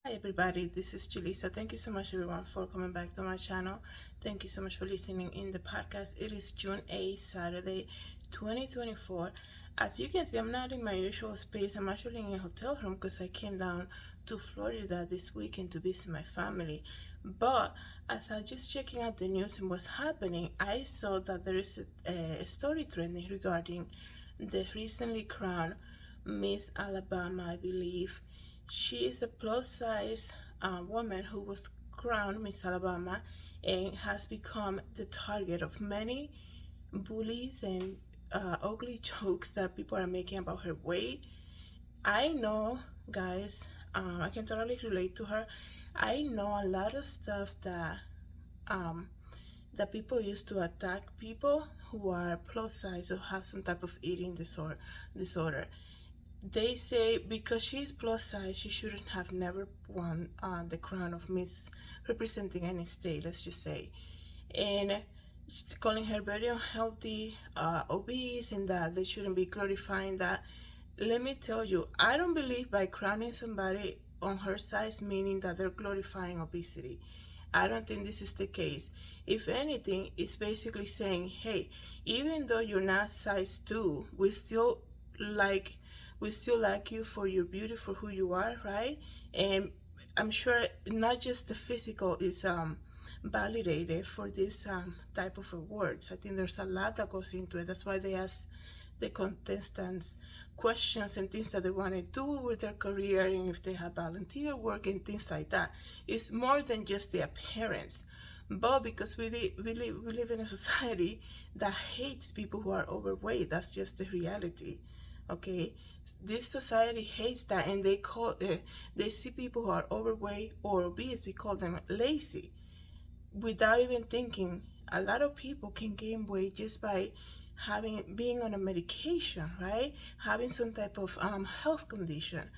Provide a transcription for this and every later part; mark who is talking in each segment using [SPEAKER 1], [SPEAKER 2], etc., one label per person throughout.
[SPEAKER 1] Hi everybody, this is Julissa. Thank you so much everyone for coming back to my channel. Thank you so much for listening in the podcast. It is June 8th, Saturday, 2024. As you can see, I'm not in my usual space. I'm actually in a hotel room because I came down to Florida this weekend to visit my family. But as I just checking out the news and what's happening, I saw that there is a story trending regarding the recently crowned Miss Alabama, I believe. She is a plus size woman who was crowned Miss Alabama and has become the target of many bullies and ugly jokes that people are making about her weight. I know, guys, I can totally relate to her. I know a lot of stuff um, that people use to attack people who are plus size or have some type of eating disorder. They say because she's plus size, she shouldn't have never won the crown of Miss representing any state, let's just say. And calling her very unhealthy, obese, and that they shouldn't be glorifying that. Let me tell you, I don't believe by crowning somebody on her size, meaning that they're glorifying obesity. I don't think this is the case. If anything, it's basically saying, hey, even though you're not size 2, like we still like you for your beauty, for who you are, right? And I'm sure not just the physical is validated for this type of awards. I think there's a lot that goes into it. That's why they ask the contestants questions and things that they want to do with their career, and if they have volunteer work and things like that. It's more than just the appearance. But because we live in a society that hates people who are overweight, that's just the reality. Okay, this society hates that, and they see people who are overweight or obese, they call them lazy without even thinking. A lot of people can gain weight just by being on a medication, right? Having some type of health condition,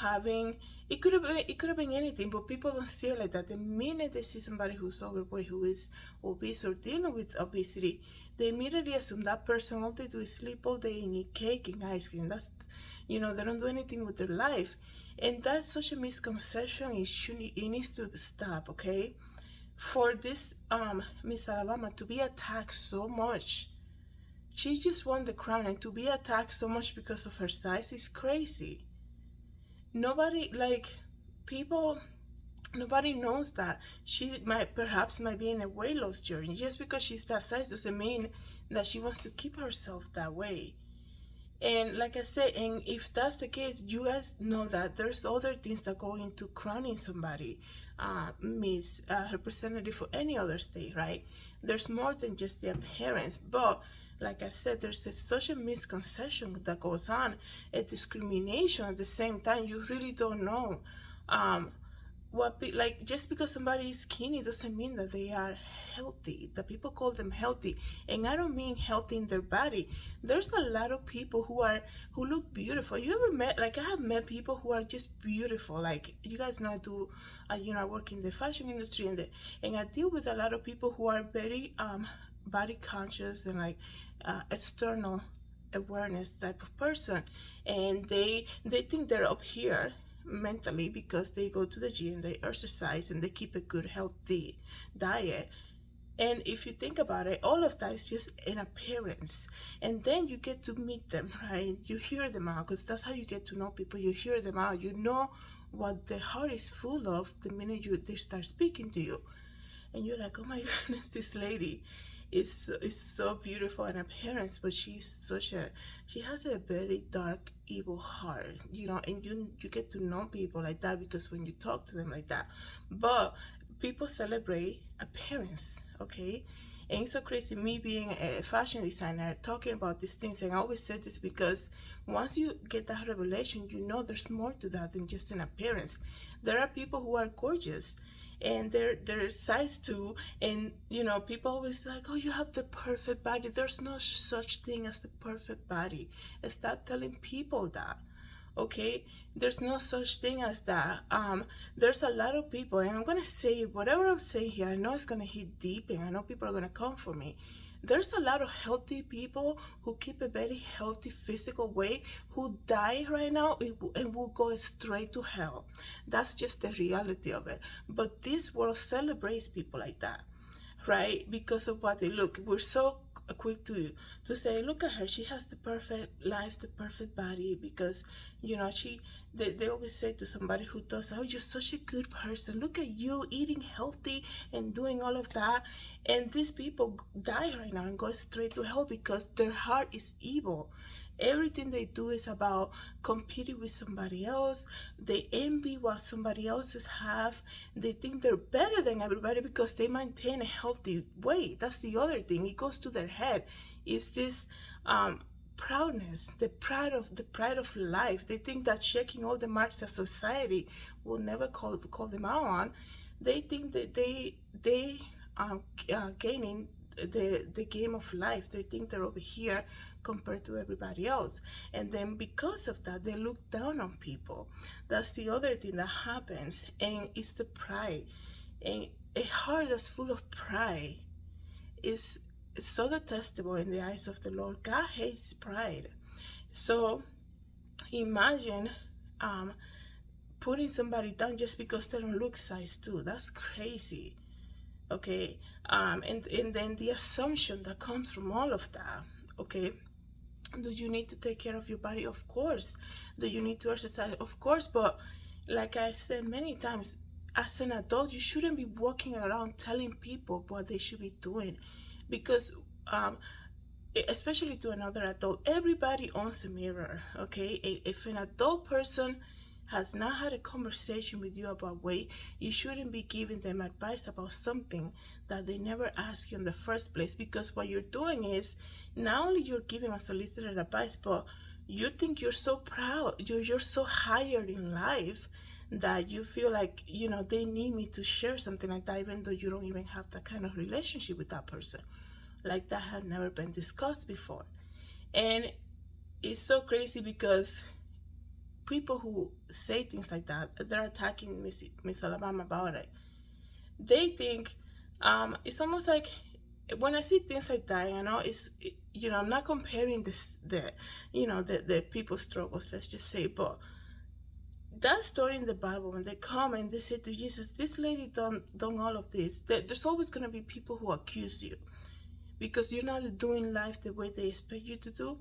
[SPEAKER 1] having it could have been anything, but people don't see it like that. The minute they see somebody who's overweight, who is obese or dealing with obesity, they immediately assume that person all they do is sleep all day and eat cake and ice cream. They don't do anything with their life, and that's such a misconception. It needs to stop, okay? For this Miss Alabama to be attacked so much, she just won the crown, and to be attacked so much because of her size is crazy. Nobody like people Nobody knows that she might be in a weight loss journey. Just because she's that size doesn't mean that she wants to keep herself that way. And like I said, and if that's the case, you guys know that there's other things that go into crowning somebody, Miss representative for any other state, right? There's more than just the appearance. But like I said, such a misconception that goes on, a discrimination at the same time. You really don't know. Um, like, just because somebody is skinny doesn't mean that they are healthy. The people call them healthy, and I don't mean healthy in their body. There's a lot of people who look beautiful. You ever met, like, I have met people who are just beautiful. Like, you guys know, I work in the fashion industry, and I deal with a lot of people who are very body conscious and like external awareness type of person, and they think they're up here mentally because they go to the gym, they exercise, and they keep a good healthy diet. And if you think about it, all of that is just an appearance. And then you get to meet them, right? You hear them out, because that's how you get to know people. You hear them out. You know what the heart is full of the minute they start speaking to you. And you're like, oh my goodness, this lady is so beautiful in appearance, but she has a very dark, evil heart, and you get to know people like that because when you talk to them like that. But people celebrate appearance, okay? And it's so crazy, me being a fashion designer, talking about these things. And I always said this because once you get that revelation, there's more to that than just an appearance. There are people who are gorgeous and they're size 2, and people always like, oh, you have the perfect body. There's no such thing as the perfect body. Stop telling people that, okay? There's no such thing as that. There's a lot of people, and I'm gonna say whatever I'm saying here, I know it's gonna hit deep, and I know people are gonna come for me. There's a lot of healthy people who keep a very healthy physical weight who die right now and will go straight to hell. That's just the reality of it. But this world celebrates people like that, right? Because of what they look. We're so quick to say, look at her, she has the perfect life, the perfect body, because they always say to somebody who does, oh, you're such a good person, look at you eating healthy and doing all of that. And these people die right now and go straight to hell because their heart is evil. Everything they do is about competing with somebody else. They envy what somebody else's have. They think they're better than everybody because they maintain a healthy weight. That's the other thing. It goes to their head. It's this proudness, the pride of life. They think that checking all the marks that society will never call them out on. They think that gaining the game of life. They think they're over here compared to everybody else, and then because of that, they look down on people. That's the other thing that happens, and it's the pride. And a heart that's full of pride is so detestable in the eyes of the Lord. God hates pride. So imagine um, putting somebody down just because they don't look size 2. That's crazy. Okay. And then the assumption that comes from all of that. Okay. Do you need to take care of your body? Of course. Do you need to exercise? Of course. But like I said many times, as an adult, you shouldn't be walking around telling people what they should be doing, because especially to another adult, everybody owns a mirror. Okay. If an adult person has not had a conversation with you about weight, you shouldn't be giving them advice about something that they never asked you in the first place, because what you're doing is not only you're giving unsolicited advice, but you think you're so proud, you're so higher in life that you feel like they need me to share something like that, even though you don't even have that kind of relationship with that person. Like that had never been discussed before. And it's so crazy because people who say things like that, they're attacking Miss Alabama about it. They think it's almost like when I see things like that, I'm not comparing the people's struggles, let's just say, but that story in the Bible, when they come and they say to Jesus, this lady done all of this, there's always going to be people who accuse you because you're not doing life the way they expect you to do.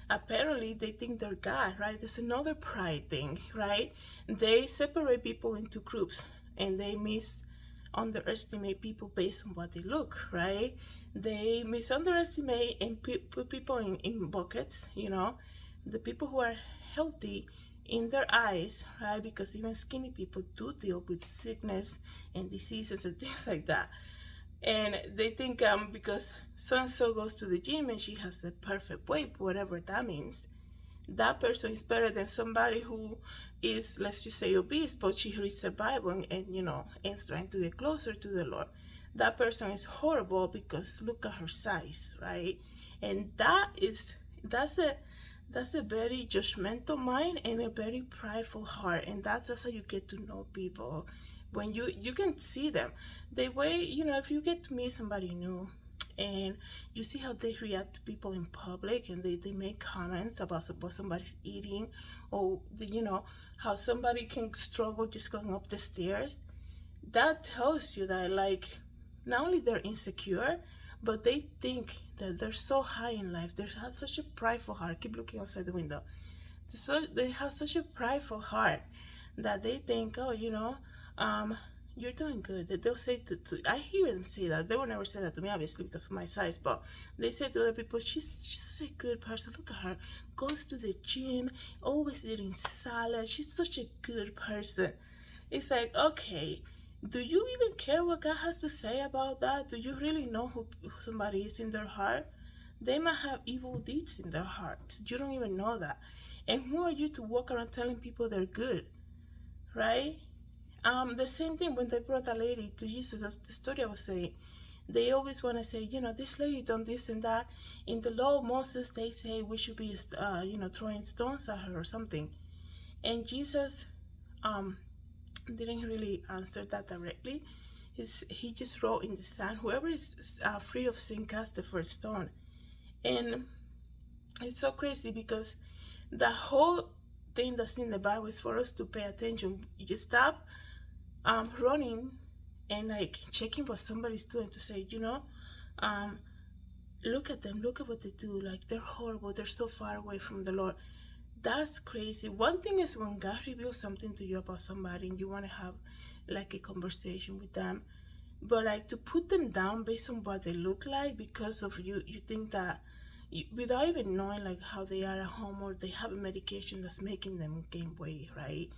[SPEAKER 1] Apparently, they think they're God, right? There's another pride thing, right? They separate people into groups and they underestimate people based on what they look, right? They misunderestimate and put people in buckets, the people who are healthy in their eyes, right? Because even skinny people do deal with sickness and diseases and things like that. And they think because so and so goes to the gym and she has the perfect weight, whatever that means, that person is better than somebody who is, let's just say, obese, but she reads the Bible and is trying to get closer to the Lord. That person is horrible because look at her size, right? And that's a very judgmental mind and a very prideful heart, and that's how you get to know people. When you can see them, the way if you get to meet somebody new and you see how they react to people in public and they make comments about what somebody's eating, or how somebody can struggle just going up the stairs, that tells you that, like, not only they're insecure, but they think that they're so high in life. They have such a prideful heart. Keep looking outside the window. So they have such a prideful heart that they think, oh, you're doing good. That they'll say I hear them say that. They will never say that to me, obviously, because of my size, but they say to other people, she's such a good person. Look at her. Goes to the gym, always eating salad. She's such a good person. It's like, okay, do you even care what God has to say about that? Do you really know who somebody is in their heart? They might have evil deeds in their hearts. You don't even know that. And who are you to walk around telling people they're good, right? The same thing when they brought that lady to Jesus, as the story I was saying. They always want to say, this lady done this and that. In the law of Moses, they say we should be, throwing stones at her or something. And Jesus didn't really answer that directly. he just wrote in the sand, whoever is free of sin cast the first stone. And it's so crazy because the whole thing that's in the Bible is for us to pay attention. You just stop running and like checking what somebody's doing to say, um, look at them, look at what they do. Like they're horrible, they're so far away from the Lord. That's crazy. One thing is when God reveals something to you about somebody and you want to have like a conversation with them, but like to put them down based on what they look like because of you think that without even knowing like how they are at home or they have a medication that's making them gain weight, right?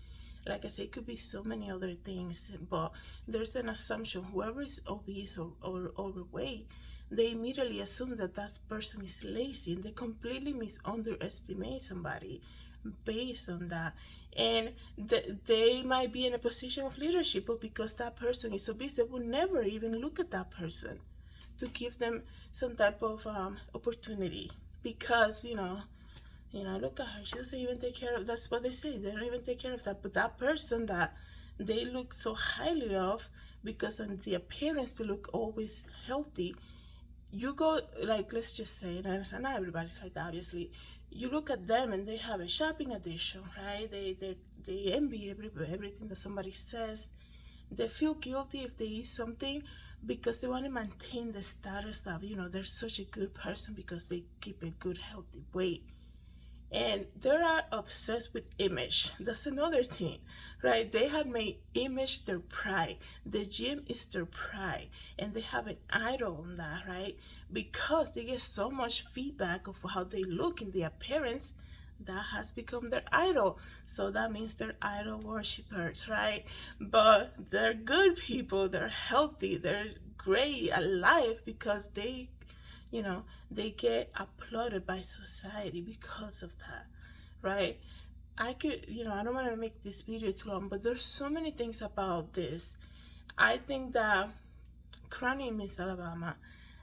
[SPEAKER 1] Like I said, it could be so many other things, but there's an assumption whoever is obese or overweight, they immediately assume that that person is lazy and they completely underestimate somebody based on that. And they might be in a position of leadership, but because that person is obese, they will never even look at that person to give them some type of opportunity because look at her, she doesn't even take care of, that's what they say, they don't even take care of that. But that person that they look so highly of because of the appearance to look always healthy, you go, like, let's just say, and not everybody's like that, obviously. You look at them and they have a shopping addiction, right? They envy everything that somebody says. They feel guilty if they eat something because they want to maintain the status of, they're such a good person because they keep a good healthy weight. And they are obsessed with image. That's another thing, right? They have made image their pride. The gym is their pride, and they have an idol on that, right? Because they get so much feedback of how they look in the appearance, that has become their idol. So that means they're idol worshippers, right? But they're good people, they're healthy, they're great, alive because you know, they get applauded by society because of that, right? I could, I don't want to make this video too long, but there's so many things about this. I think that crying in Miss Alabama,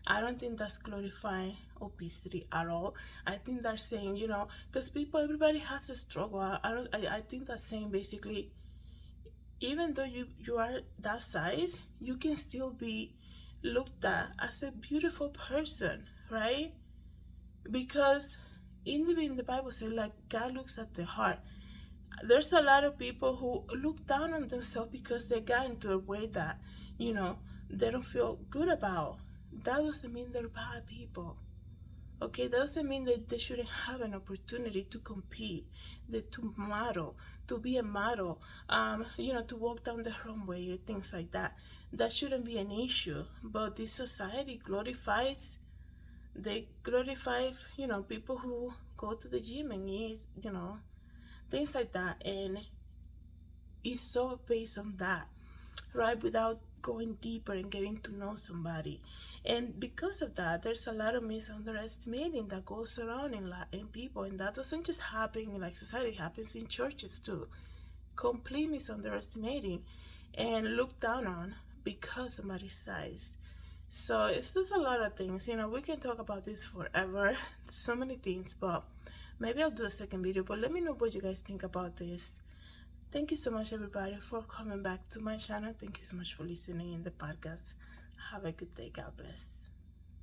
[SPEAKER 1] I don't think that's glorifying obesity at all. I think they're saying, because everybody has a struggle. I think that's saying basically, even though you are that size, you can still be looked at as a beautiful person, right? Because in the Bible says like God looks at the heart. There's a lot of people who look down on themselves because they got into a way that you know they don't feel good about. That doesn't mean they're bad people. Okay, that doesn't mean that they shouldn't have an opportunity to compete, to model, to be a model, to walk down the runway and things like that. That shouldn't be an issue. But this society glorify, people who go to the gym and eat, things like that. And it's so based on that, right? Without going deeper and getting to know somebody. And because of that, there's a lot of misunderestimating that goes around in people. And that doesn't just happen in like society, it happens in churches too. Complete misunderestimating and looked down on because somebody's size. So it's just a lot of things. We can talk about this forever. So many things, but maybe I'll do a second video. But let me know what you guys think about this. Thank you so much, everybody, for coming back to my channel. Thank you so much for listening in the podcast. Have a good day. God bless.